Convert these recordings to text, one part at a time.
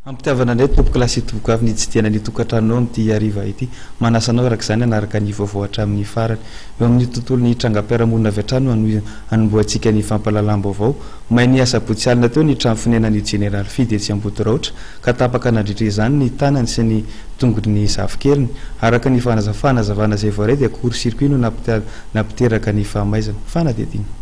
Ampitiavana ndray tompo klasy toboka avy nitsidihana ny tokantrano amin'ity hariva ity manasanao araka izany anaraka ny vaovao hatramin'ny farany eo amin'ny tontolo ny trangam-piarahamonina avy hatrano hanomboantsika ny fampalalam-baovao may ny asabotsy alina teo ny trano fonenan'ny General Fidy etsy Ambotoraotra ka tapaka nandritra izany ny tanany sy ny tongony ny zafikeliny araka ny fanazavana izay voaray dia court circuit no napiteraka ny fahamaizana fanadidina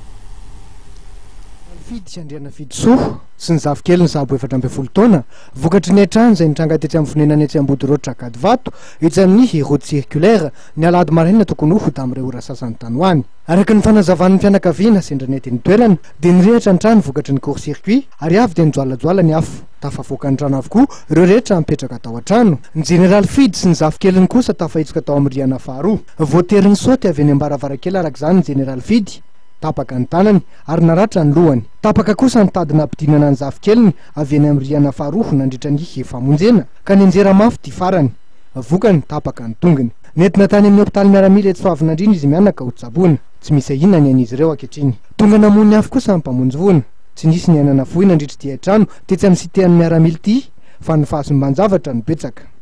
Fidy sy Andriana Fidy Soa sy ny zafikeliny sahabo 7 taona vokatry ny trano izay nitranga tetsy amin'ny fonenany etsy Ambotoraotra Kadivato etsy amin'ny route circulaire ny alahady maraina tokony ho tamin'ireo ora sasany tanoany araka ny fanazavan'ny fianakaviana sendranety ny toerana dia nirehitra ny trano vokatry ny court circuit ary avy dia nijoalajoala ny afo tafavoaka ny trano avokoa ireo rehetra mipetraka tao an-trano ny General Fidy sy ny zafikeliny kosa tafahitsika tao amin'ny rihana faharoa voatery ny saoty avy any ambaravarankely araka izany ny General Fidy tapaka ny tanany ary naratra ny lohany tapaka kosa ny tadina ampidinana ny zafikeliny avy eny amin'ny rihana faharoa nandritra ny famonjena ka ny anjera mafy ty farany vokany tapaka ny tongony nentina tany amin'ny hopitaly miaramila eto Soavinandrina izy mianaka ho tsaboana tsy misy ahina ny an'izy ireo ankehitriny tonga namony afo kosa ny mpamonjy voana tsy nisy ny anana fohy nandritra ty trano tetsy amin'ny sitean'ny miaramila ty fa ny fahasomban-javatra no betsaka